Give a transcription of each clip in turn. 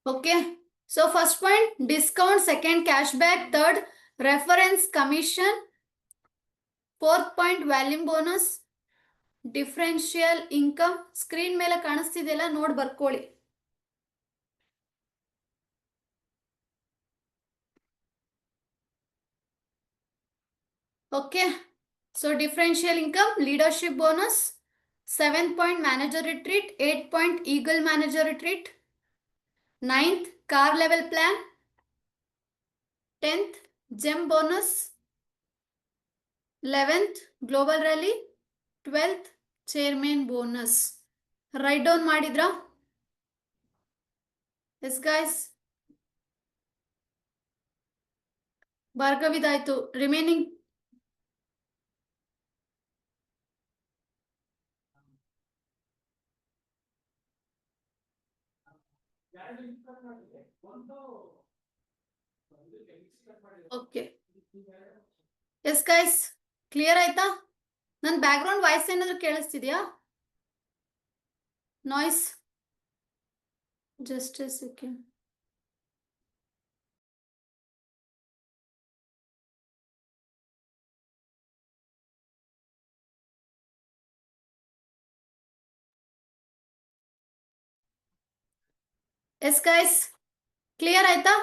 Okay. So first point, discount, second cashback, third reference commission, fourth point volume bonus, differential income. Screen ಮೇಲೆ ಕಾಣಿಸ್ತಿದೆಯಲ್ಲ, ನೋಡಿ ಬರ್ಕೊಳ್ಳಿ. Okay. So differential income, leadership bonus, 7 point manager retreat, 8 point eagle manager retreat, 9th car level plan, 10th gem bonus, 11th global rally, 12th chairman bonus. Right down ಮಾಡಿದ್ರಾ? Yes guys, ಭಾರ್ಗವಿದಾಯ್ತು. Remaining okay. Yes guys, clear ಆಯ್ತಾ? ನನ್ನ background voice ಏನಾದ್ರು ಕೇಳಿಸ್ತಿದ್ಯಾ? Noise? Just a second. Yes guys, clear ಆಯ್ತಾ?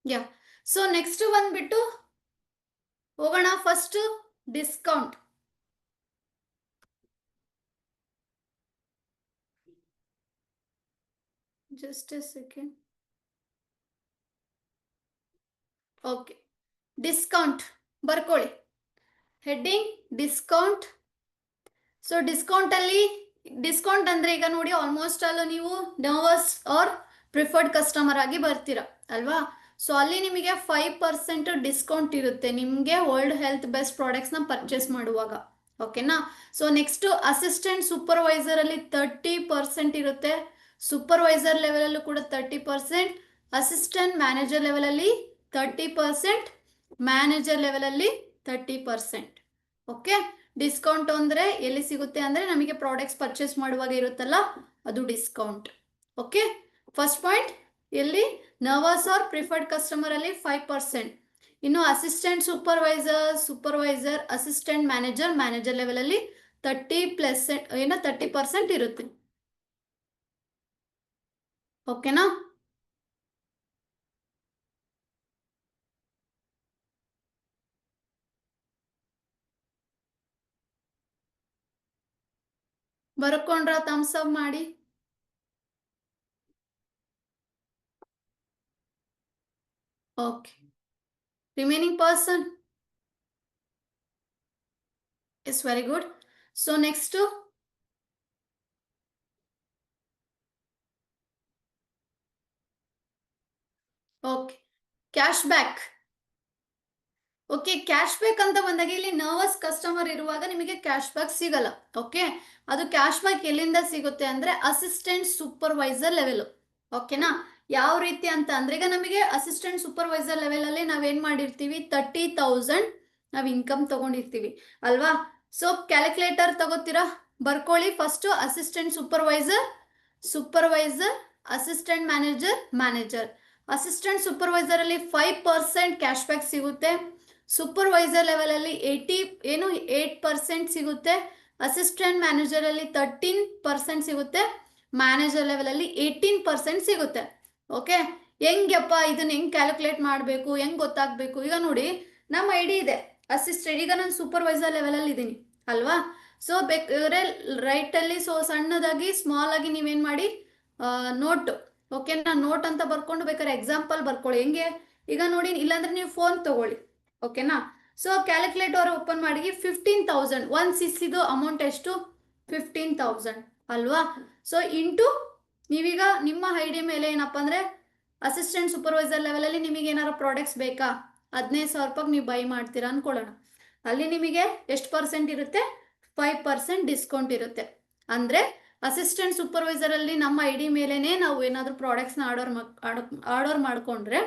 Yeah. So next ಬಂದ್ಬಿಟ್ಟು ಹೋಗೋಣ. First discount. Just a second. Okay, discount ಬರ್ಕೊಳ್ಳಿ. Heading discount. ಸೊ ಡಿಸ್ಕೌಂಟ್ ಅಲ್ಲಿ, ಡಿಸ್ಕೌಂಟ್ ಅಂದ್ರೆ ಈಗ ನೋಡಿ, ಆಲ್ಮೋಸ್ಟ್ ಅಲ್ಲ ನೀವು ನರ್ವಸ್ ಆರ್ ಪ್ರಿಫರ್ಡ್ ಕಸ್ಟಮರ್ ಆಗಿ ಬರ್ತೀರಾ ಅಲ್ವಾ? ಸೊ ಅಲ್ಲಿ ನಿಮಗೆ 5% ಡಿಸ್ಕೌಂಟ್ ಇರುತ್ತೆ ನಿಮಗೆ ವರ್ಲ್ಡ್ ಹೆಲ್ತ್ ಬೆಸ್ಟ್ ಪ್ರಾಡಕ್ಟ್ಸ್ನ ಪರ್ಚೇಸ್ ಮಾಡುವಾಗ. ಓಕೆನಾ? ಸೊ ನೆಕ್ಸ್ಟ್ ಅಸಿಸ್ಟೆಂಟ್ ಸೂಪರ್ವೈಸರ್ ಅಲ್ಲಿ 30% ಇರುತ್ತೆ. ಸೂಪರ್ವೈಸರ್ ಲೆವೆಲಲ್ಲೂ ಕೂಡ 30%, ಅಸಿಸ್ಟೆಂಟ್ ಮ್ಯಾನೇಜರ್ ಲೆವೆಲಲ್ಲಿ 30%, ಮ್ಯಾನೇಜರ್ ಲೆವೆಲಲ್ಲಿ 30%. ಓಕೆ. ಡಿಸ್ಕೌಂಟ್ ಅಂದರೆ ಎಲ್ಲಿ ಸಿಗುತ್ತೆ ಅಂದರೆ ನಮಗೆ ಪ್ರಾಡಕ್ಟ್ಸ್ ಪರ್ಚೇಸ್ ಮಾಡುವಾಗ ಇರುತ್ತಲ್ಲ, ಅದು ಡಿಸ್ಕೌಂಟ್. ಓಕೆ. ಫಸ್ಟ್ ಪಾಯಿಂಟ್ ಎಲ್ಲಿ, ನರ್ವಸ್ ಆರ್ ಪ್ರಿಫರ್ಡ್ ಕಸ್ಟಮರ್ ಅಲ್ಲಿ 5%. ಇನ್ನು assistant supervisor, assistant manager level ಅಲ್ಲಿ 30% ಇರುತ್ತೆ. ಓಕೆನಾ? ಬರ್ಕೊಂಡ್ರ ಥಮ್ಸ್ ಅಪ್ ಮಾಡಿ. Okay. Remaining person is very good. So next okay, cash back. Okay, cash back ಅಂತ ಬಂದಾಗ ಇಲ್ಲಿ ನರ್ವಸ್ ಕಸ್ಟಮರ್ ಇರುವಾಗ ನಿಮಗೆ ಕ್ಯಾಶ್ ಬ್ಯಾಕ್ ಸಿಗಲ್ಲ. ಓಕೆ, ಅದು ಕ್ಯಾಶ್ ಬ್ಯಾಕ್ ಎಲ್ಲಿಂದ ಸಿಗುತ್ತೆ ಅಂದ್ರೆ ಅಸಿಸ್ಟೆಂಟ್ ಸೂಪರ್ವೈಸರ್ ಲೆವೆಲ್. ಓಕೆನಾ? ಯಾವ ರೀತಿ ಅಂತ ಅಂದ್ರೆ, ಈಗ ನಮಗೆ ಅಸಿಸ್ಟೆಂಟ್ ಸೂಪರ್ವೈಸರ್ ಲೆವೆಲ್ ಅಲ್ಲಿ ನಾವೇನ್ ಮಾಡಿರ್ತೀವಿ, 30,000 ನಾವು ಇನ್ಕಮ್ ತಗೊಂಡಿರ್ತೀವಿ ಅಲ್ವಾ? ಸೊ ಕ್ಯಾಲ್ಕುಲೇಟರ್ ತಗೋತೀರಾ, ಬರ್ಕೊಳ್ಳಿ. First assistant supervisor, assistant manager. Assistant supervisor ಅಲ್ಲಿ 5% ಕ್ಯಾಶ್ ಬ್ಯಾಕ್ ಸಿಗುತ್ತೆ. ಸೂಪರ್ವೈಸರ್ ಲೆವೆಲ್ ಅಲ್ಲಿ 8% ಸಿಗುತ್ತೆ. ಅಸಿಸ್ಟೆಂಟ್ ಮ್ಯಾನೇಜರ್ ಅಲ್ಲಿ 13% ಸಿಗುತ್ತೆ. ಮ್ಯಾನೇಜರ್ ಲೆವೆಲ್ ಅಲ್ಲಿ 18% ಸಿಗುತ್ತೆ. ಓಕೆ. ಹೆಂಗಪ್ಪ ಇದನ್ನ ಹೆಂಗ್ ಕ್ಯಾಲ್ಕುಲೇಟ್ ಮಾಡಬೇಕು, ಹೆಂಗ್ ಗೊತ್ತಾಗಬೇಕು? ಈಗ ನೋಡಿ, ನಮ್ಮ ಐಡಿ ಇದೆ ಅಸಿಸ್ಟೆಂಟ್. ಈಗ ನಾನು ಸೂಪರ್ವೈಸರ್ ಲೆವೆಲ್ ಅಲ್ಲಿ ಇದ್ದೀನಿ ಅಲ್ವಾ? ಸೊ ಬೇಕಾದ್ರೆ ರೈಟ್ ಅಲ್ಲಿ ಸೊ ಸಣ್ಣದಾಗಿ ಸ್ಮಾಲ್ ಆಗಿ ನೀವೇನ್ ಮಾಡಿ, ನೋಟ್. ಓಕೆನಾ? ನೋಟ್ ಅಂತ ಬರ್ಕೊಂಡು ಬೇಕಾದ್ರೆ ಎಕ್ಸಾಂಪಲ್ ಬರ್ಕೊಳ್ಳಿ. ಹೆಂಗೆ, ಈಗ ನೋಡಿ, ಇಲ್ಲಾಂದ್ರೆ ನೀವು ಫೋನ್ ತಗೊಳ್ಳಿ. ಓಕೆನಾ? ಸೊ ಕ್ಯಾಲ್ಕುಲೇಟರ್ ಓಪನ್ ಮಾಡಿ 15,000 1 ಸಿಸಿದು ಅಮೌಂಟ್ ಎಷ್ಟು? 15,000 ಅಲ್ವಾ? ಸೊ ಇಂಟು ನೀವೀಗ ನಿಮ್ಮ ಐಡಿ ಮೇಲೆ ಏನಪ್ಪ ಅಂದ್ರೆ ಅಸಿಸ್ಟೆಂಟ್ ಸೂಪರ್ವೈಸರ್ ಲೆವೆಲಲ್ಲಿ ನಿಮಗೆ ಏನಾದ್ರು ಪ್ರಾಡಕ್ಟ್ಸ್ ಬೇಕಾ, 15,000 ರೂಪಾಯಿಗೆ ನೀವು ಬೈ ಮಾಡ್ತೀರಾ ಅನ್ಕೊಳ್ಳೋಣ. ಅಲ್ಲಿ ನಿಮಗೆ ಎಷ್ಟು ಪರ್ಸೆಂಟ್ ಇರುತ್ತೆ? 5% ಡಿಸ್ಕೌಂಟ್ ಇರುತ್ತೆ. ಅಂದರೆ ಅಸಿಸ್ಟೆಂಟ್ ಸೂಪರ್ವೈಸರ್ ಅಲ್ಲಿ ನಮ್ಮ ಐಡಿ ಮೇಲೆನೆ ನಾವು ಏನಾದರೂ ಪ್ರಾಡಕ್ಟ್ಸ್ನ ಆರ್ಡರ್ ಮಾಡಿಕೊಂಡ್ರೆ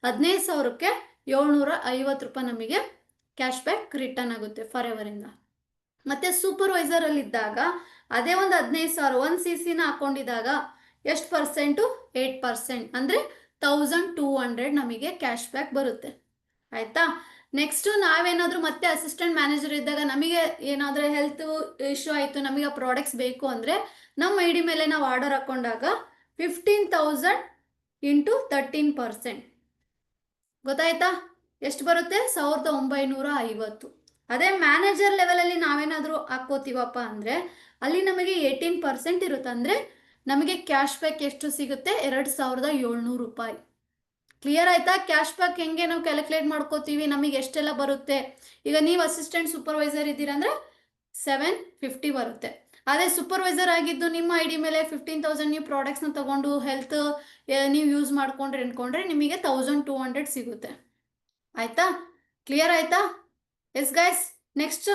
15,000ಕ್ಕೆ 750 ರೂಪಾಯಿ ನಮಗೆ ಕ್ಯಾಶ್ ಬ್ಯಾಕ್ ರಿಟರ್ನ್ ಆಗುತ್ತೆ ಫಾರ್ ಎವರಿಂದ. ಮತ್ತೆ ಸೂಪರ್ವೈಸರ್ ಅಲ್ಲಿ ಇದ್ದಾಗ ಅದೇ ಒಂದು 15,000 1 ಸಿಸಿನ ಹಾಕೊಂಡಿದ್ದಾಗ ಎಷ್ಟು ಪರ್ಸೆಂಟು? 8%. ಅಂದರೆ 1200 ನಮಗೆ ಕ್ಯಾಶ್ ಬ್ಯಾಕ್ ಬರುತ್ತೆ. ಆಯ್ತಾ? ನೆಕ್ಸ್ಟ್ ನಾವೇನಾದರೂ ಮತ್ತೆ ಅಸಿಸ್ಟೆಂಟ್ ಮ್ಯಾನೇಜರ್ ಇದ್ದಾಗ ನಮಗೆ ಏನಾದರೂ ಹೆಲ್ತ್ ಇಶ್ಯೂ ಆಯಿತು, ನಮಗೆ ಆ ಪ್ರಾಡಕ್ಟ್ಸ್ ಬೇಕು ಅಂದರೆ ನಮ್ಮ ಐ ಡಿ ಮೇಲೆ ನಾವು ಆರ್ಡರ್ ಹಾಕೊಂಡಾಗ 15,000 ಇಂಟು 13%. ಗೊತ್ತಾಯ್ತಾ? ಎಷ್ಟು ಬರುತ್ತೆ? 1950. ಅದೇ ಮ್ಯಾನೇಜರ್ ಲೆವೆಲಲ್ಲಿ ನಾವೇನಾದರೂ ಹಾಕೋತೀವಪ್ಪ ಅಂದರೆ ಅಲ್ಲಿ ನಮಗೆ 18% ಇರುತ್ತೆ. ಅಂದರೆ ನಮಗೆ ಕ್ಯಾಶ್ ಬ್ಯಾಕ್ ಎಷ್ಟು ಸಿಗುತ್ತೆ? 2,700 ರೂಪಾಯಿ. ಕ್ಲಿಯರ್ ಆಯ್ತಾ? ಕ್ಯಾಶ್ ಬ್ಯಾಕ್ ಹೆಂಗೆ ನಾವು ಕ್ಯಾಲ್ಕುಲೇಟ್ ಮಾಡ್ಕೋತೀವಿ, ನಮಗೆ ಎಷ್ಟೆಲ್ಲ ಬರುತ್ತೆ? ಈಗ ನೀವು ಅಸಿಸ್ಟೆಂಟ್ ಸೂಪರ್ವೈಸರ್ ಇದ್ದೀರಾ ಅಂದರೆ 750 ಬರುತ್ತೆ. ಅದೇ ಸೂಪರ್ವೈಸರ್ ಆಗಿದ್ದು ನಿಮ್ಮ ಐ ಡಿ ಮೇಲೆ 15,000 ನೀವು ಪ್ರಾಡಕ್ಟ್ಸ್ನ ತಗೊಂಡು ಹೆಲ್ತ್ ನೀವು ಯೂಸ್ ಮಾಡ್ಕೊಂಡ್ರೆ ಅನ್ಕೊಂಡ್ರೆ ನಿಮಗೆ 1,200 ಸಿಗುತ್ತೆ. ಆಯ್ತಾ? ಕ್ಲಿಯರ್ ಆಯ್ತಾ? Yes guys, next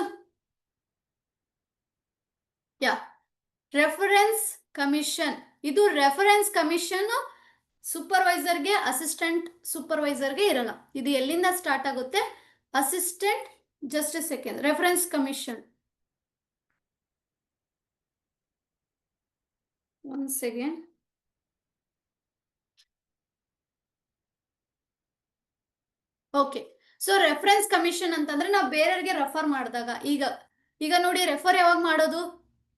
yeah reference commission. ಇದು ರೆಫರೆನ್ಸ್ ಕಮಿಷನ್ ಸೂಪರ್ವೈಸರ್ಗೆ, ಅಸಿಸ್ಟೆಂಟ್ ಸೂಪರ್ವೈಸರ್ಗೆ ಇರಲ್ಲ. ಇದು ಎಲ್ಲಿಂದ ಸ್ಟಾರ್ಟ್ ಆಗುತ್ತೆ? Assistant, just a second, reference commission ಒಂದು second. Okay, so reference commission ಅಂತಂದ್ರೆ ನಾವು ಬೇರೆಯವ್ರಿಗೆ ರೆಫರ್ ಮಾಡಿದಾಗ, ಈಗ ನೋಡಿ, ರೆಫರ್ ಯಾವಾಗ ಮಾಡೋದು?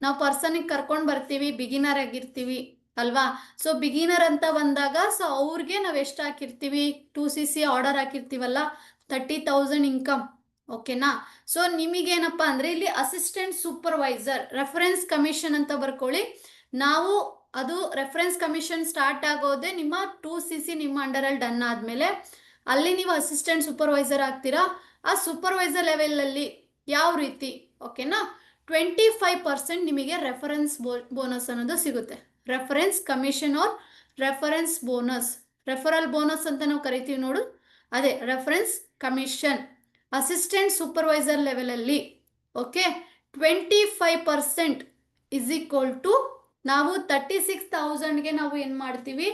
ನಾವು ಪರ್ಸನಿಗೆ ಕರ್ಕೊಂಡು ಬರ್ತೀವಿ, ಬಿಗಿನರ್ ಆಗಿರ್ತೀವಿ ಅಲ್ವಾ? ಸೊ ಬಿಗಿನರ್ ಅಂತ ಬಂದಾಗ ಸೊ ಅವ್ರಿಗೆ ನಾವು ಎಷ್ಟು ಹಾಕಿರ್ತೀವಿ? 2cc ಆರ್ಡರ್ ಹಾಕಿರ್ತೀವಲ್ಲ, 30,000 ಇನ್ಕಮ್. ಓಕೆನಾ? ಸೊ ನಿಮಗೇನಪ್ಪ ಅಂದರೆ ಇಲ್ಲಿ ಅಸಿಸ್ಟೆಂಟ್ ಸೂಪರ್ವೈಸರ್ ರೆಫರೆನ್ಸ್ ಕಮಿಷನ್ ಅಂತ ಬರ್ಕೊಳ್ಳಿ. ನಾವು ಅದು ರೆಫರೆನ್ಸ್ ಕಮಿಷನ್ ಸ್ಟಾರ್ಟ್ ಆಗೋದೇ ನಿಮ್ಮ 2cc ನಿಮ್ಮ ಅಂಡರಲ್ಲಿ ಡನ್ ಆದಮೇಲೆ ಅಲ್ಲಿ ನೀವು ಅಸಿಸ್ಟೆಂಟ್ ಸೂಪರ್ವೈಸರ್ ಆಗ್ತೀರಾ. ಆ ಸೂಪರ್ವೈಸರ್ ಲೆವೆಲಲ್ಲಿ ಯಾವ ರೀತಿ? ಓಕೆನಾ? 25% ನಿಮಗೆ ರೆಫರೆನ್ಸ್ ಬೋನಸ್ ಅನ್ನೋದು ಸಿಗುತ್ತೆ. Reference commission or reference bonus, referral bonus ಅಂತ ನಾವು ಕರಿತೀವಿ ನೋಡು, ಅದೇ ರೆಫರೆನ್ಸ್ ಕಮಿಷನ್ ಅಸಿಸ್ಟೆಂಟ್ ಸೂಪರ್ವೈಸರ್ ಲೆವೆಲಲ್ಲಿ. ಓಕೆ, 25% ಇಸ್ ಈಕ್ವಲ್ ಟು ನಾವು 36,000ಗೆ ನಾವು ಏನು ಮಾಡ್ತೀವಿ?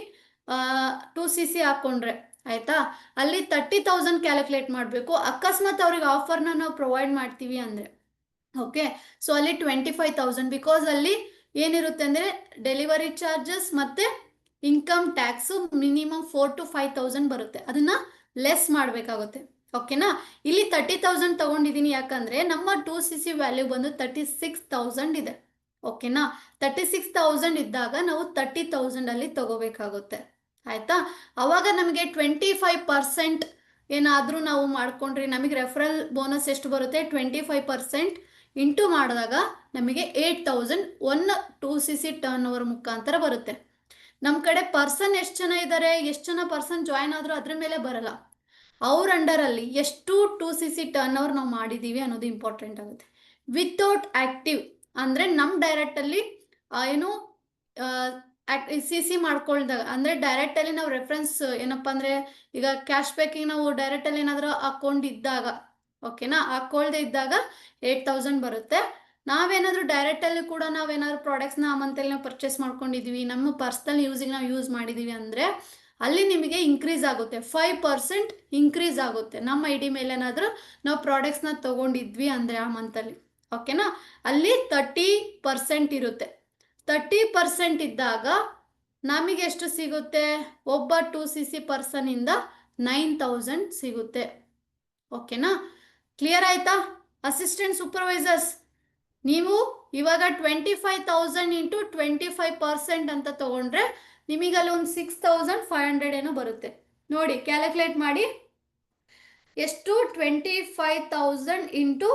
2cc ಹಾಕ್ಕೊಂಡ್ರೆ ಆಯಿತಾ, ಅಲ್ಲಿ 30,000 ಕ್ಯಾಲ್ಕುಲೇಟ್ ಮಾಡಬೇಕು. ಅಕಸ್ಮಾತ್ ಅವ್ರಿಗೆ ಆಫರ್ನ ನಾವು ಪ್ರೊವೈಡ್ ಮಾಡ್ತೀವಿ ಅಂದರೆ ಓಕೆ, ಸೊ ಅಲ್ಲಿ 25,000, ಬಿಕಾಸ್ ಅಲ್ಲಿ ಏನಿರುತ್ತೆ ಅಂದರೆ ಡೆಲಿವರಿ ಚಾರ್ಜಸ್ ಮತ್ತು ಇನ್ಕಮ್ ಟ್ಯಾಕ್ಸು ಮಿನಿಮಮ್ 4,000 to 5,000 ಬರುತ್ತೆ, ಅದನ್ನು ಲೆಸ್ ಮಾಡಬೇಕಾಗುತ್ತೆ. ಓಕೆನಾ? ಇಲ್ಲಿ 30,000 ತೊಗೊಂಡಿದ್ದೀನಿ, ಯಾಕಂದರೆ ನಮ್ಮ 2cc ವ್ಯಾಲ್ಯೂ ಬಂದು 36,000 ಇದೆ. ಓಕೆನಾ? 36,000 ಇದ್ದಾಗ ನಾವು 30,000 ಅಲ್ಲಿ ತಗೋಬೇಕಾಗುತ್ತೆ. ಆಯಿತಾ? ಅವಾಗ ನಮಗೆ 25% ಏನಾದರೂ ನಾವು ಮಾಡ್ಕೊಂಡ್ರೆ ನಮಗೆ ರೆಫರಲ್ ಬೋನಸ್ ಎಷ್ಟು ಬರುತ್ತೆ? 25% ಇಂಟು ಮಾಡಿದಾಗ ನಮಗೆ 8,000 2cc ಟರ್ನ್ ಓವರ್ ಮುಖಾಂತರ ಬರುತ್ತೆ. ನಮ್ಮ ಕಡೆ ಪರ್ಸನ್ ಎಷ್ಟು ಜನ ಇದ್ದಾರೆ, ಎಷ್ಟು ಜನ ಪರ್ಸನ್ ಜಾಯ್ನ್ ಆದರೂ ಅದ್ರ ಮೇಲೆ ಬರಲ್ಲ. ಅವ್ರ ಅಂಡರಲ್ಲಿ ಎಷ್ಟು 2cc ಟರ್ನ್ ಓವರ್ ನಾವು ಮಾಡಿದ್ದೀವಿ ಅನ್ನೋದು ಇಂಪಾರ್ಟೆಂಟ್ ಆಗುತ್ತೆ. ವಿತೌಟ್ ಆ್ಯಕ್ಟಿವ್ ಅಂದರೆ ನಮ್ಮ ಡೈರೆಕ್ಟಲ್ಲಿ ಏನು ಸಿ ಮಾಡ್ಕೊಳ್ದಾಗ, ಅಂದರೆ ಡೈರೆಕ್ಟಲ್ಲಿ ನಾವು ರೆಫರೆನ್ಸ್ ಏನಪ್ಪ ಅಂದರೆ ಈಗ ಕ್ಯಾಶ್ ಬ್ಯಾಕಿಗೆ ನಾವು ಡೈರೆಕ್ಟಲ್ಲಿ ಏನಾದರೂ ಹಾಕ್ಕೊಂಡಿದ್ದಾಗ, ಓಕೆನಾ, ಹಾಕ್ಕೊಳ್ದೆ ಇದ್ದಾಗ 8,000 ಬರುತ್ತೆ. ನಾವೇನಾದರೂ ಡೈರೆಕ್ಟಲ್ಲಿ ಕೂಡ ನಾವೇನಾದ್ರು ಪ್ರಾಡಕ್ಟ್ಸ್ನ ಆ ಮಂತಲ್ಲಿ ನಾವು ಪರ್ಚೇಸ್ ಮಾಡ್ಕೊಂಡಿದ್ದೀವಿ, ನಮ್ಮ ಪರ್ಸ್ನಲ್ ಯೂಸಿಗೆ ನಾವು ಯೂಸ್ ಮಾಡಿದ್ದೀವಿ ಅಂದರೆ ಅಲ್ಲಿ ನಿಮಗೆ ಇನ್ಕ್ರೀಸ್ ಆಗುತ್ತೆ, 5% ಇನ್ಕ್ರೀಸ್ ಆಗುತ್ತೆ. ನಮ್ಮ ಐ ಡಿ ಮೇಲೆ ಏನಾದರೂ ನಾವು ಪ್ರಾಡಕ್ಟ್ಸ್ನ ತೊಗೊಂಡಿದ್ವಿ ಅಂದರೆ ಆ ಮಂತಲ್ಲಿ, ಓಕೆನಾ, ಅಲ್ಲಿ 30% ಇರುತ್ತೆ. 30% ಇದ್ದಾಗ ನಮಗೆ ಎಷ್ಟು ಸಿಗುತ್ತೆ? ಒಬ್ಬ 2cc ಪರ್ಸನಿಂದ 9,000 ಸಿಗುತ್ತೆ. ಓಕೆನಾ? ಕ್ಲಿಯರ್ ಆಯ್ತಾ? ಅಸಿಸ್ಟೆಂಟ್ ಸೂಪರ್ವೈಸರ್ಸ್ ನೀವು ಇವಾಗ 25,000 ಇಂಟು 25% ಅಂತ ತೊಗೊಂಡ್ರೆ ನಿಮಗಲ್ಲಿ ಒಂದು 6,500 ಏನೋ ಬರುತ್ತೆ. ನೋಡಿ, ಕ್ಯಾಲ್ಕುಲೇಟ್ ಮಾಡಿ ಎಷ್ಟು? 25,000 ಇಂಟು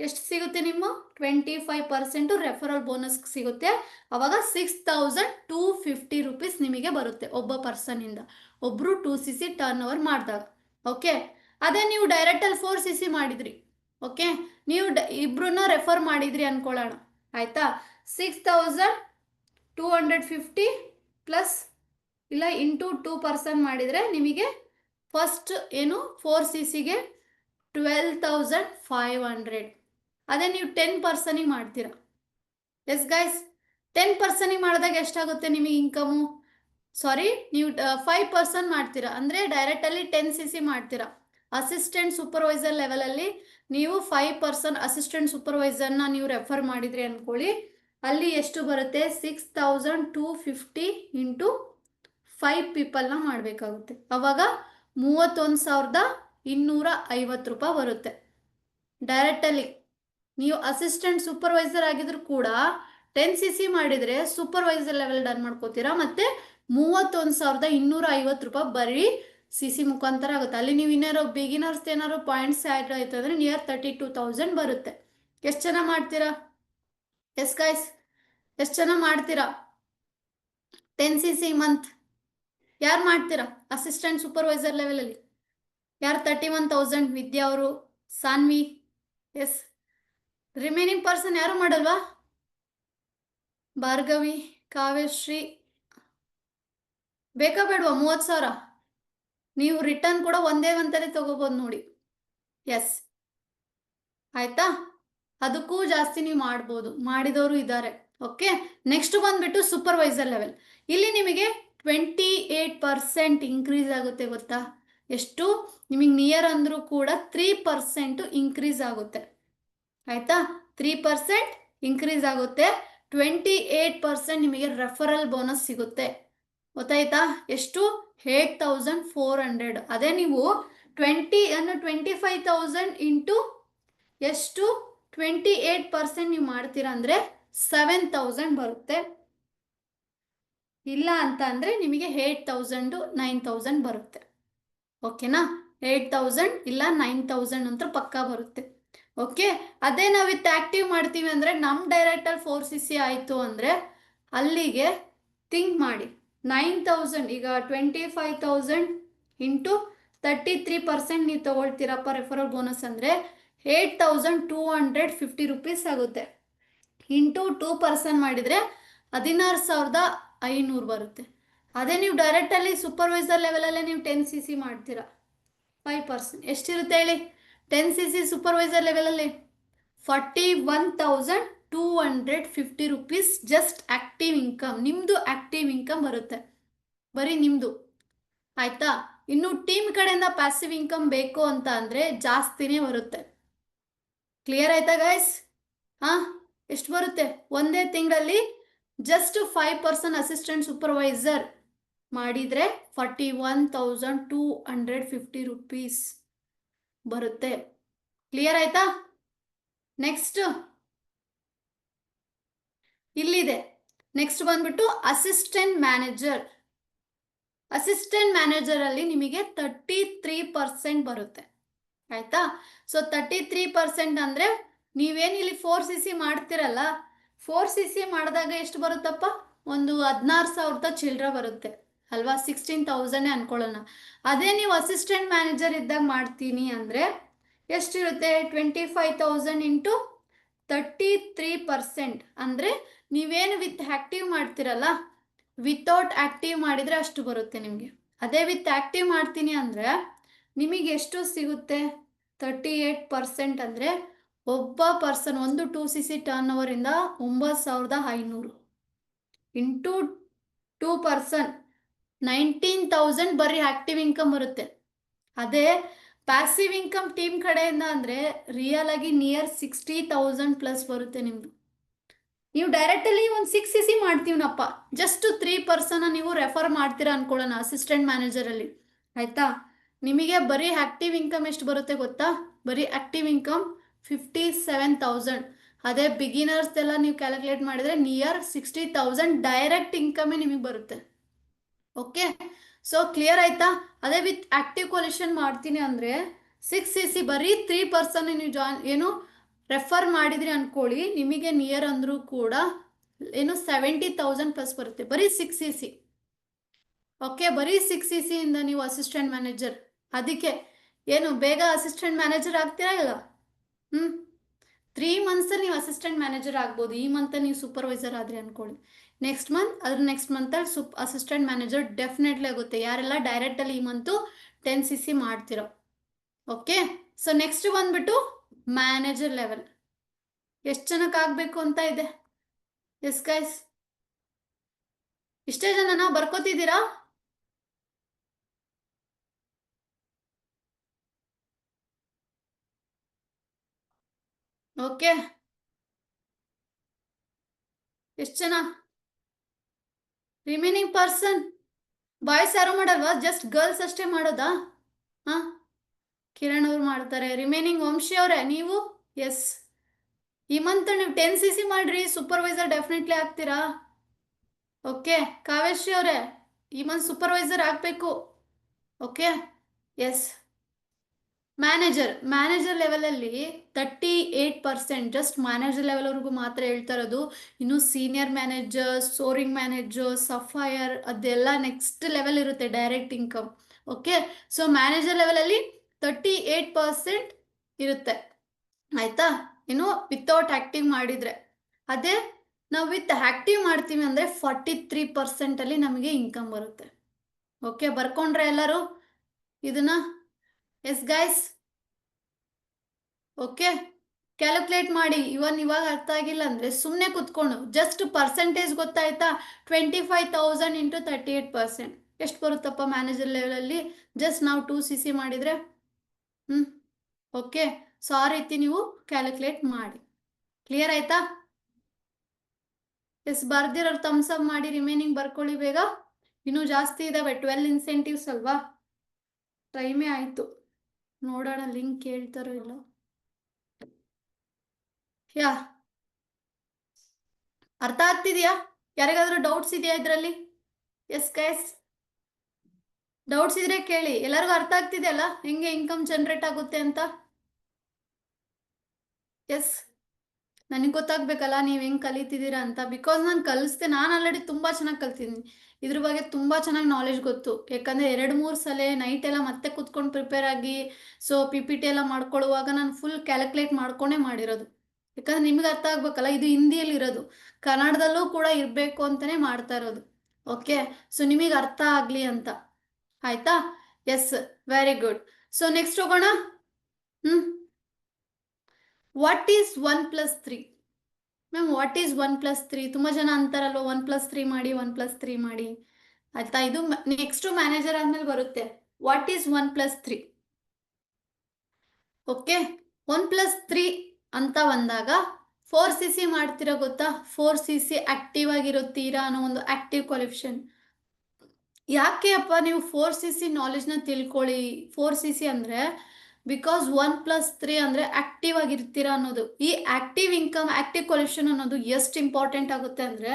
ಎಷ್ಟು ಸಿಗುತ್ತೆ? ನಿಮ್ಮ 25% ರೆಫರಲ್ ಬೋನಸ್ ಸಿಗುತ್ತೆ. ಅವಾಗ 6,250 ರೂಪೀಸ್ ನಿಮಗೆ ಬರುತ್ತೆ ಒಬ್ಬ ಪರ್ಸನಿಂದ, ಒಬ್ಬರು 2cc ಟರ್ನ್ ಓವರ್ ಮಾಡಿದಾಗ. ಓಕೆ, ಅದೇ ನೀವು ಡೈರೆಕ್ಟಲ್ಲಿ 4cc ಮಾಡಿದ್ರಿ, ಓಕೆ, ನೀವು ಇಬ್ಬರನ್ನ ರೆಫರ್ ಮಾಡಿದ್ರಿ ಅಂದ್ಕೊಳ್ಳೋಣ, ಆಯಿತಾ? 6,250 ಪ್ಲಸ್ ಇಲ್ಲ ಇಂಟು 2% ಮಾಡಿದರೆ ನಿಮಗೆ ಫಸ್ಟ್ ಏನು 4cc-ಗೆ 12,500. ಅದೇ ನೀವು 10% ಮಾಡ್ತೀರಾ. ಎಸ್ ಗೈಸ್, 10% ಮಾಡಿದಾಗ ಎಷ್ಟಾಗುತ್ತೆ ನಿಮಗೆ ಇನ್ಕಮು? ಸಾರಿ, ನೀವು 5% ಮಾಡ್ತೀರಾ ಅಂದರೆ ಡೈರೆಕ್ಟಲ್ಲಿ 10cc ಮಾಡ್ತೀರಾ. ಅಸಿಸ್ಟೆಂಟ್ ಸೂಪರ್ವೈಸರ್ ಲೆವೆಲಲ್ಲಿ ನೀವು 5% ಅಸಿಸ್ಟೆಂಟ್ ಸೂಪರ್ವೈಸರ್ನ ನೀವು ರೆಫರ್ ಮಾಡಿದ್ರಿ ಅಂದ್ಕೊಳ್ಳಿ, ಅಲ್ಲಿ ಎಷ್ಟು ಬರುತ್ತೆ 6250 ಇಂಟು 5 ಪೀಪಲ್ನ ಮಾಡಬೇಕಾಗುತ್ತೆ. ಅವಾಗ 31,250 ರೂಪಾಯಿ ಬರುತ್ತೆ. ಡೈರೆಕ್ಟಲ್ಲಿ ನೀವು ಅಸಿಸ್ಟೆಂಟ್ ಸೂಪರ್ವೈಸರ್ ಆಗಿದ್ರು ಕೂಡ 10 CC ಮಾಡಿದರೆ ಸೂಪರ್ವೈಸರ್ ಲೆವೆಲ್ ಡನ್ ಮಾಡ್ಕೋತೀರಾ. ಮತ್ತು 31,250 ರೂಪಾಯಿ ಬರೀ CC ಮುಖಾಂತರ ಆಗುತ್ತೆ. ಅಲ್ಲಿ ನೀವು ಇನ್ನೇನೋ ಬಿಗಿನರ್ಸ್ ಏನಾದ್ರು ಪಾಯಿಂಟ್ಸ್ ಆ್ಯಡ್ ಆಯ್ತು ಅಂದರೆ ನಿಯರ್ 32,000 ಬರುತ್ತೆ. ಎಷ್ಟು ಚೆನ್ನಾಗಿ ಮಾಡ್ತೀರಾ? ಎಸ್ ಗೈಸ್, ಎಷ್ಟು ಚೆನ್ನಾಗಿ ಮಾಡ್ತೀರಾ? 10 CC ಮಂತ್ ಯಾರು ಮಾಡ್ತೀರಾ ಅಸಿಸ್ಟೆಂಟ್ ಸೂಪರ್ವೈಸರ್ ಲೆವೆಲಲ್ಲಿ? ಯಾರು 31,000? ವಿದ್ಯಾ ಅವರು, ಸಾನ್ವಿ, ಎಸ್. ರಿಮೈನಿಂಗ್ ಪರ್ಸನ್ ಯಾರು ಮಾಡಲ್ವಾ? ಭಾರ್ಗವಿ, ಕಾವ್ಯಶ್ರೀ, ಬೇಕಾ ಬೇಡವಾ 30,000? ನೀವು ರಿಟರ್ನ್ ಕೂಡ ಒಂದೇ ಒಂದಲ್ಲಿ ತಗೋಬೋದು ನೋಡಿ. ಎಸ್, ಆಯ್ತಾ? ಅದಕ್ಕೂ ಜಾಸ್ತಿ ನೀವು ಮಾಡ್ಬೋದು, ಮಾಡಿದವರು ಇದ್ದಾರೆ. ಓಕೆ, ನೆಕ್ಸ್ಟ್ ಬಂದ್ಬಿಟ್ಟು ಸೂಪರ್ವೈಸರ್ ಲೆವೆಲ್. ಇಲ್ಲಿ ನಿಮಗೆ 28% ಇನ್ಕ್ರೀಸ್ ಆಗುತ್ತೆ. ಗೊತ್ತಾ ಎಷ್ಟು? ನಿಮಗೆ ನಿಯರ್ ಅಂದರೂ ಕೂಡ 3% ಇನ್ಕ್ರೀಸ್ ಆಗುತ್ತೆ. ಆಯ್ತಾ? 3% ಇನ್ಕ್ರೀಸ್ ಆಗುತ್ತೆ. 28% ನಿಮಗೆ ರೆಫರಲ್ ಬೋನಸ್ ಸಿಗುತ್ತೆ. ಗೊತ್ತಾಯ್ತಾ? ಎಷ್ಟು? 8,400. ಅದೇ ನೀವು 25,000 ಇಂಟು ಎಷ್ಟು 28% ನೀವು ಮಾಡ್ತೀರಾ ಅಂದರೆ 7,000 ಬರುತ್ತೆ. ಇಲ್ಲ ಅಂತ ಅಂದರೆ ನಿಮಗೆ 8,000 9,000 ಬರುತ್ತೆ. ಓಕೆನಾ? 8,000 ಇಲ್ಲ 9,000 ಅಂತ ಪಕ್ಕಾ ಬರುತ್ತೆ. ಓಕೆ, ಅದೇ ನಾವು ವಿತ್ ಆ್ಯಕ್ಟಿವ್ ಮಾಡ್ತೀವಿ ಅಂದರೆ ನಮ್ಮ ಡೈರೆಕ್ಟಲ್ಲಿ 4 CC ಆಯಿತು ಅಂದರೆ ಅಲ್ಲಿಗೆ ಥಿಂಕ್ ಮಾಡಿ 9,000. ಈಗ 25,000 ಇಂಟು 33% ನೀವು ತೊಗೊಳ್ತೀರಪ್ಪ ರೆಫರಲ್ ಬೋನಸ್ ಅಂದರೆ 8,250 ರೂಪೀಸ್ ಆಗುತ್ತೆ. ಇಂಟು 2% ಮಾಡಿದರೆ 16,500 ಬರುತ್ತೆ. ಅದೇ ನೀವು ಡೈರೆಕ್ಟಲ್ಲಿ ಸೂಪರ್ವೈಸರ್ ಲೆವೆಲಲ್ಲೇ ನೀವು 10 CC ಮಾಡ್ತೀರಾ 5% ಎಷ್ಟಿರುತ್ತೆ ಹೇಳಿ? 10 CC ಸೂಪರ್ವೈಸರ್ ಲೆವೆಲಲ್ಲಿ 41,250 ರೂಪೀಸ್ ಜಸ್ಟ್ ಆ್ಯಕ್ಟಿವ್ ಇನ್ಕಮ್. ನಿಮ್ಮದು ಆ್ಯಕ್ಟಿವ್ ಇನ್ಕಮ್ ಬರುತ್ತೆ, ಬರೀ ನಿಮ್ಮದು. ಆಯಿತಾ? ಇನ್ನು ಟೀಮ್ ಕಡೆಯಿಂದ ಪ್ಯಾಸಿವ್ ಇನ್ಕಮ್ ಬೇಕು ಅಂತ ಅಂದರೆ ಜಾಸ್ತಿನೇ ಬರುತ್ತೆ. ಕ್ಲಿಯರ್ ಆಯ್ತಾ ಗೈಸ್? ಹಾಂ, ಎಷ್ಟು ಬರುತ್ತೆ? ಒಂದೇ ತಿಂಗಳಲ್ಲಿ ಜಸ್ಟ್ 5% ಅಸಿಸ್ಟೆಂಟ್ ಸೂಪರ್ವೈಸರ್ ಮಾಡಿದರೆ 41,250 ರೂಪೀಸ್ ಬರುತ್ತೆ. ಕ್ಲಿಯರ್ ಆಯ್ತಾ? ನೆಕ್ಸ್ಟ್ ಇಲ್ಲಿದೆ. ನೆಕ್ಸ್ಟ್ ಬಂದ್ಬಿಟ್ಟು ಅಸಿಸ್ಟೆಂಟ್ ಮ್ಯಾನೇಜರ್. ಅಸಿಸ್ಟೆಂಟ್ ಮ್ಯಾನೇಜರಲ್ಲಿ ನಿಮಗೆ 33% ಬರುತ್ತೆ. ಆಯಿತಾ? ಸೊ 33% ಅಂದರೆ ನೀವೇನಿಲ್ಲಿ 4 CC ಮಾಡ್ತಿರಲ್ಲ, 4 CC ಮಾಡಿದಾಗ ಎಷ್ಟು ಬರುತ್ತಪ್ಪ? ಒಂದು 16,000 ಚಿಲ್ಲರೆ ಬರುತ್ತೆ ಅಲ್ವಾ? 16,000 ಅನ್ಕೊಳ್ಳೋಣ. ಅದೇ ನೀವು ಅಸಿಸ್ಟೆಂಟ್ ಮ್ಯಾನೇಜರ್ ಇದ್ದಾಗ ಮಾಡ್ತೀನಿ ಅಂದರೆ ಎಷ್ಟಿರುತ್ತೆ? 25,000 ಇಂಟು 33% ಅಂದರೆ ನೀವೇನು ವಿತ್ ಆ್ಯಕ್ಟಿವ್ ಮಾಡ್ತಿರಲ್ಲ, ವಿತೌಟ್ ಆ್ಯಕ್ಟಿವ್ ಮಾಡಿದರೆ ಅಷ್ಟು ಬರುತ್ತೆ ನಿಮಗೆ. ಅದೇ ವಿತ್ ಆ್ಯಕ್ಟಿವ್ ಮಾಡ್ತೀನಿ ಅಂದರೆ ನಿಮಗೆ ಎಷ್ಟು ಸಿಗುತ್ತೆ? 38% ಅಂದರೆ ಒಬ್ಬ ಪರ್ಸನ್ ಒಂದು 2 CC ಟರ್ನ್ ಓವರಿಂದ 9,500 ಇಂಟು 2% 19,000 ಬರೀ ಆ್ಯಕ್ಟಿವ್ ಇನ್ಕಮ್ ಬರುತ್ತೆ. ಅದೇ ಪ್ಯಾಸಿವ್ ಇನ್ಕಮ್ ಟೀಮ್ ಕಡೆಯಿಂದ ಅಂದರೆ ರಿಯಲ್ ಆಗಿ ನಿಯರ್ 60,000 ಪ್ಲಸ್ ಬರುತ್ತೆ ನಿಮ್ಮದು. ನೀವು ಡೈರೆಕ್ಟಲ್ಲಿ ಒಂದು 6 CC ಮಾಡ್ತೀವನಪ್ಪ, ಜಸ್ಟ್ 3% ನೀವು ರೆಫರ್ ಮಾಡ್ತೀರಾ ಅನ್ಕೊಳ್ಳೋಣ ಅಸಿಸ್ಟೆಂಟ್ ಮ್ಯಾನೇಜರಲ್ಲಿ. ಆಯಿತಾ? ನಿಮಗೆ ಬರೀ ಆ್ಯಕ್ಟಿವ್ ಇನ್ಕಮ್ ಎಷ್ಟು ಬರುತ್ತೆ ಗೊತ್ತಾ? ಬರೀ ಆ್ಯಕ್ಟಿವ್ ಇನ್ಕಮ್ 57,000. ಅದೇ ಬಿಗಿನರ್ಸ್ ಎಲ್ಲ ನೀವು ಕ್ಯಾಲ್ಕುಲೇಟ್ ಮಾಡಿದರೆ ನಿಯರ್ 60,000 ಡೈರೆಕ್ಟ್ ಇನ್ಕಮೇ ನಿಮಗೆ ಬರುತ್ತೆ. ಓಕೆ, ಸೊ ಕ್ಲಿಯರ್ ಆಯ್ತಾ? ಅದೇ ವಿತ್ ಆ್ಯಕ್ಟಿವ್ ಕೊಲ್ಯೂಷನ್ ಮಾಡ್ತೀನಿ ಅಂದರೆ 6 CC ಬರೀ 3% ನೀವು ಏನು ರೆಫರ್ ಮಾಡಿದ್ರಿ ಅಂದ್ಕೊಳ್ಳಿ, ನಿಮಗೆ ನಿಯರ್ ಅಂದರೂ ಕೂಡ ಏನು 70,000 ಪ್ಲಸ್ ಬರುತ್ತೆ ಬರೀ 6 CC. ಓಕೆ, ಬರೀ 6 CC ಇಂದ ನೀವು ಅಸಿಸ್ಟೆಂಟ್ ಮ್ಯಾನೇಜರ್. ಅದಕ್ಕೆ ಏನು ಬೇಗ ಅಸಿಸ್ಟೆಂಟ್ ಮ್ಯಾನೇಜರ್ ಆಗ್ತೀರಾ ಇಲ್ಲ? 3 ಮಂತ್ಸಲ್ಲಿ ನೀವು ಅಸಿಸ್ಟೆಂಟ್ ಮ್ಯಾನೇಜರ್ ಆಗ್ಬೋದು. ಈ ಮಂತಲ್ಲಿ ನೀವು ಸೂಪರ್ವೈಸರ್ ಆದರೆ ಅಂದ್ಕೊಳ್ಳಿ, ನೆಕ್ಸ್ಟ್ ನೆಕ್ಸ್ಟ್ ಮಂತಲ್ಲಿ ಅಸಿಸ್ಟೆಂಟ್ ಮ್ಯಾನೇಜರ್ ಡೆಫಿನೆಟ್ಲಿ ಆಗುತ್ತೆ. ಯಾರೆಲ್ಲ ಡೈರೆಕ್ಟಲ್ಲಿ ಈ ಮಂತು 10 CC ಮಾಡ್ತಿರೋ. ಓಕೆ, ಸೊ ನೆಕ್ಸ್ಟ್ ಬಂದ್ಬಿಟ್ಟು ಮ್ಯಾನೇಜರ್ ಲೆವೆಲ್. ಎಷ್ಟು ಜನಕ್ಕೆ ಆಗಬೇಕು ಅಂತ ಇದೆ? ಎಸ್ ಗೈಸ್, ಇಷ್ಟೇ ಜನನ ಬರ್ಕೋತಿದ್ದೀರಾ? ಓಕೆ, ಎಷ್ಟು ಜನ ರಿಮೈನಿಂಗ್ ಪರ್ಸನ್? ಬಾಯ್ಸ್ ಯಾರು ಮಾಡಲ್ವಾ, ಜಸ್ಟ್ ಗರ್ಲ್ಸ್ ಅಷ್ಟೇ ಮಾಡೋದಾ? ಹಾ, ಕಿರಣ್ ಅವ್ರು ಮಾಡ್ತಾರೆ. ರಿಮೈನಿಂಗ್ ವಂಶಿ ಅವರೇ ನೀವು? ಎಸ್, ಈ ಮಂತ್ ನೀವು 10 CC ಮಾಡ್ರಿ, ಸೂಪರ್ವೈಸರ್ ಡೆಫಿನೆಟ್ಲಿ ಆಗ್ತೀರಾ. ಓಕೆ, ಕಾವೇಶ್ರೀ ಅವರೇ ಈ ಮಂತ್ ಸೂಪರ್ವೈಸರ್ ಆಗಬೇಕು. Okay, yes. ಮ್ಯಾನೇಜರ್ ಲೆವೆಲಲ್ಲಿ 38%, ಜಸ್ಟ್ ಮ್ಯಾನೇಜರ್ ಲೆವೆಲ್ವರೆಗೂ ಮಾತ್ರ ಹೇಳ್ತಾ ಇರೋದು. ಇನ್ನು senior manager, soaring manager, sapphire ಅದೆಲ್ಲ ನೆಕ್ಸ್ಟ್ ಲೆವೆಲ್ ಇರುತ್ತೆ, direct income. Okay, so manager ಲೆವೆಲಲ್ಲಿ 38% ಇರುತ್ತೆ, ಆಯ್ತಾ? ಇನ್ನು ವಿತೌಟ್ ಆಕ್ಟಿವ್ ಮಾಡಿದ್ರೆ. ಅದೇ ನಾವು ವಿತ್ ಆಕ್ಟಿವ್ ಮಾಡ್ತೀವಿ ಅಂದರೆ 43% ನಮಗೆ ಇನ್ಕಮ್ ಬರುತ್ತೆ. ಓಕೆ, ಬರ್ಕೊಂಡ್ರೆ ಎಲ್ಲರೂ ಇದನ್ನ? ಎಸ್ ಗೈಸ್, ಓಕೆ, ಕ್ಯಾಲ್ಕುಲೇಟ್ ಮಾಡಿ. ಇವಾಗ ಅರ್ಥ ಆಗಿಲ್ಲ ಅಂದರೆ ಸುಮ್ಮನೆ ಕುತ್ಕೊಂಡು ಜಸ್ಟ್ ಪರ್ಸೆಂಟೇಜ್ ಗೊತ್ತಾಯ್ತಾ? 25,000 ಇಂಟು 38%, ಎಷ್ಟು ಬರುತ್ತಪ್ಪ ಮ್ಯಾನೇಜರ್ ಲೆವೆಲಲ್ಲಿ? ಜಸ್ಟ್ ನಾವು 2 CC ಮಾಡಿದರೆ. ಓಕೆ, ಸೊ ಆ ರೀತಿ ನೀವು ಕ್ಯಾಲ್ಕುಲೇಟ್ ಮಾಡಿ. ಕ್ಲಿಯರ್ ಆಯ್ತಾ? ಎಸ್, ಬರ್ದಿರೋರು ಥಮ್ಸ್ ಅಪ್ ಮಾಡಿ, ರಿಮೈನಿಂಗ್ ಬರ್ಕೊಳ್ಳಿ ಬೇಗ. ಇನ್ನೂ ಜಾಸ್ತಿ ಇದಾವೆ, 12 ಇನ್ಸೆಂಟಿವ್ಸ್ ಅಲ್ವಾ? ಟೈಮೇ ಆಯಿತು, ನೋಡೋಣ ಲಿಂಕ್ ಕೇಳ್ತಾರೋ ಇಲ್ಲ. ಯಾ, ಅರ್ಥ ಆಗ್ತಿದೆಯಾ? ಯಾರಿಗಾದ್ರೂ ಡೌಟ್ಸ್ ಇದೆಯಾ ಇದರಲ್ಲಿ? ಎಸ್ ಗೈಸ್, ಡೌಟ್ಸ್ ಇದ್ರೆ ಕೇಳಿ. ಎಲ್ಲರಿಗೂ ಅರ್ಥ ಆಗ್ತಿದೆಯಲ್ಲ ಹೆಂಗೆ ಇನ್ಕಮ್ ಜನರೇಟ್ ಆಗುತ್ತೆ ಅಂತ? ಎಸ್, ನನಗೆ ಗೊತ್ತಾಗ್ಬೇಕಲ್ಲ ನೀವು ಹೆಂಗೆ ಕಲಿತಿದ್ದೀರಾ ಅಂತ. ಬಿಕಾಸ್ ನಾನು ಕಲಿಸ್ದೆ, ನಾನು ಆಲ್ರೆಡಿ ತುಂಬ ಚೆನ್ನಾಗಿ ಕಲ್ತಿದ್ದೀನಿ, ಇದ್ರ ಬಗ್ಗೆ ತುಂಬ ಚೆನ್ನಾಗಿ ನಾಲೆಜ್ ಗೊತ್ತು. ಯಾಕಂದರೆ 2-3 ಸಲ ನೈಟ್ ಎಲ್ಲ ಮತ್ತೆ ಕೂತ್ಕೊಂಡು ಪ್ರಿಪೇರ್ ಆಗಿ, ಸೊ PPT ಎಲ್ಲ ಮಾಡ್ಕೊಳ್ಳುವಾಗ ನಾನು ಫುಲ್ ಕ್ಯಾಲ್ಕುಲೇಟ್ ಮಾಡ್ಕೊಂಡೇ ಮಾಡಿರೋದು. ಯಾಕಂದರೆ ನಿಮ್ಗೆ ಅರ್ಥ ಆಗ್ಬೇಕಲ್ಲ, ಇದು ಹಿಂದಿಯಲ್ಲಿ ಇರೋದು, ಕನ್ನಡದಲ್ಲೂ ಕೂಡ ಇರಬೇಕು ಅಂತಲೇ ಮಾಡ್ತಾ ಇರೋದು. ಓಕೆ, ಸೊ ನಿಮಗೆ ಅರ್ಥ ಆಗಲಿ ಅಂತ, ಆಯ್ತಾ? Yes, very good. So next ಹೋಗೋಣ. What is 1+3? Ma'am, what is 1+3? ತುಂಬ ಜನ ಅಂತಾರಲ್ವ 1+3 ಮಾಡಿ, 1+3 ಮಾಡಿ, ಆಯ್ತಾ? ಇದು ನೆಕ್ಸ್ಟ್ ಮ್ಯಾನೇಜರ್ ಆದ್ಮೇಲೆ ಬರುತ್ತೆ. What is 1+3? ಓಕೆ, 1+3 ಅಂತ ಬಂದಾಗ 4 CC ಮಾಡ್ತೀರಾ ಗೊತ್ತಾ? 4 CC ಆಕ್ಟಿವ್ ಆಗಿರುತ್ತೀರಾ ಅನ್ನೋ ಒಂದು ಆಕ್ಟಿವ್ ಕ್ವಾಲಿಫಿಕೇಶನ್. ಯಾಕೆ ಅಪ್ಪ ನೀವು 4 CC ನಾಲೆಜ್ನ ತಿಳ್ಕೊಳ್ಳಿ. 4 CC ಅಂದರೆ ಬಿಕಾಸ್ 1+3 ಅಂದರೆ ಆಕ್ಟಿವ್ ಆಗಿರ್ತೀರಾ ಅನ್ನೋದು. ಈ ಆಕ್ಟಿವ್ ಇನ್ಕಮ್, ಆಕ್ಟಿವ್ ಕ್ವಾಲಿಫಿಕೇಶನ್ ಅನ್ನೋದು ಎಷ್ಟು ಇಂಪಾರ್ಟೆಂಟ್ ಆಗುತ್ತೆ ಅಂದರೆ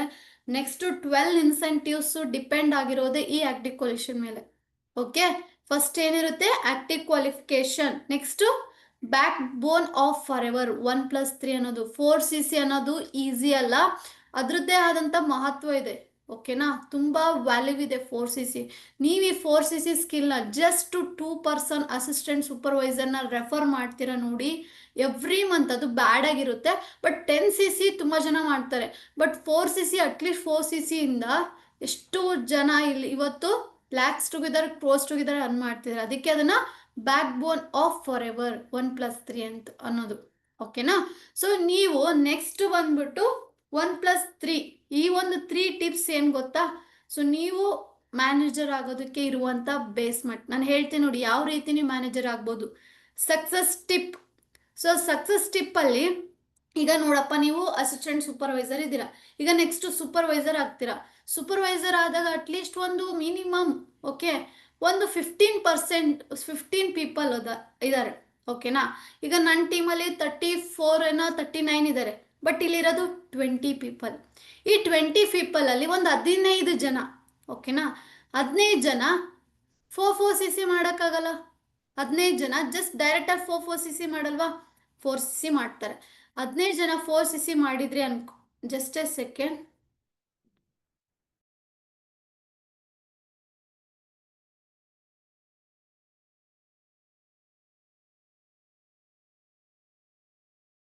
ನೆಕ್ಸ್ಟ್ 12 ಇನ್ಸೆಂಟಿವ್ಸ್ ಡಿಪೆಂಡ್ ಆಗಿರೋದೇ ಈ ಆಕ್ಟಿವ್ ಕ್ವಾಲಿಫಿಕೇಶನ್ ಮೇಲೆ. ಓಕೆ, ಫಸ್ಟ್ ಏನಿರುತ್ತೆ? Active qualification. Next back bone of for ever. 1+3 ಅನ್ನೋದು, 4 CC ಅನ್ನೋದು ಈಸಿ ಅಲ್ಲ, ಅದರದ್ದೇ ಆದಂಥ ಮಹತ್ವ ಇದೆ. ಓಕೆನಾ? ತುಂಬ ವ್ಯಾಲ್ಯೂ ಇದೆ 4 CC. ನೀವು ಈ 4 CC ಸ್ಕಿಲ್ನ ಜಸ್ಟ್ 2 ಅಸಿಸ್ಟೆಂಟ್ ಸೂಪರ್ವೈಸರ್ನ ರೆಫರ್ ಮಾಡ್ತೀರಾ ನೋಡಿ, ಎವ್ರಿ ಮಂತ್ ಅದು ಬ್ಯಾಡ್ ಆಗಿರುತ್ತೆ. ಬಟ್ 10 CC ತುಂಬ ಜನ ಮಾಡ್ತಾರೆ, ಬಟ್ 4 CC ಅಟ್ಲೀಸ್ಟ್ 4 CC ಇಂದ ಎಷ್ಟು ಜನ ಇಲ್ಲಿ ಇವತ್ತು ಲ್ಯಾಕ್ಸ್ ಟುಗೆದರ್, ಕ್ರೋಸ್ ಟುಗೆದರ್ ಅನ್ ಮಾಡ್ತಿದ್ದಾರೆ. ಅದಕ್ಕೆ ಅದನ್ನು back bone of for ever 1+3 ಅಂತ ಅನ್ನೋದು. ಓಕೆನಾ? ಸೊ ನೀವು ನೆಕ್ಸ್ಟ್ ಬಂದ್ಬಿಟ್ಟು 1+3 ಈ ಒಂದು 3 ಟಿಪ್ಸ್ ಏನು ಗೊತ್ತಾ? ಸೊ ನೀವು ಮ್ಯಾನೇಜರ್ ಆಗೋದಕ್ಕೆ ಇರುವಂಥ ಬೇಸ್ಮೆಂಟ್ ನಾನು ಹೇಳ್ತೀನಿ ನೋಡಿ, ಯಾವ ರೀತಿ ನೀವು ಮ್ಯಾನೇಜರ್ ಆಗ್ಬೋದು. Success tip. ಸೊ ಸಕ್ಸಸ್ ಟಿಪ್ಪಲ್ಲಿ ಈಗ ನೋಡಪ್ಪ, ನೀವು ಅಸಿಸ್ಟೆಂಟ್ ಸೂಪರ್ವೈಸರ್ ಇದ್ದೀರಾ, ಈಗ ನೆಕ್ಸ್ಟ್ ಸೂಪರ್ವೈಸರ್ ಆಗ್ತೀರಾ. ಸೂಪರ್ವೈಸರ್ ಆದಾಗ ಅಟ್ಲೀಸ್ಟ್ ಒಂದು ಮಿನಿಮಮ್, ಓಕೆ, ಒಂದು 15 ಪೀಪಲ್ ಇದ್ದಾರೆ. ಓಕೆನಾ? ಈಗ ನನ್ನ ಟೀಮಲ್ಲಿ 34 ಏನೋ 39 ಇದ್ದಾರೆ, ಬಟ್ ಇಲ್ಲಿರೋದು 20 ಪೀಪಲ್. ಈ 20 ಪೀಪಲಲ್ಲಿ ಒಂದು 15 ಜನ, ಓಕೆನಾ, 15 ಜನ 4 CC ಮಾಡೋಕ್ಕಾಗಲ್ಲ. 15 ಜನ ಜಸ್ಟ್ ಡೈರೆಕ್ಟಾಗಿ 4 CC ಮಾಡಲ್ವಾ? 4 CC ಮಾಡ್ತಾರೆ. 15 ಜನ 4 CC ಮಾಡಿದ್ರಿ ಅನ್ಕೋ, ಜಸ್ಟ್ ಎ ಸೆಕೆಂಡ್.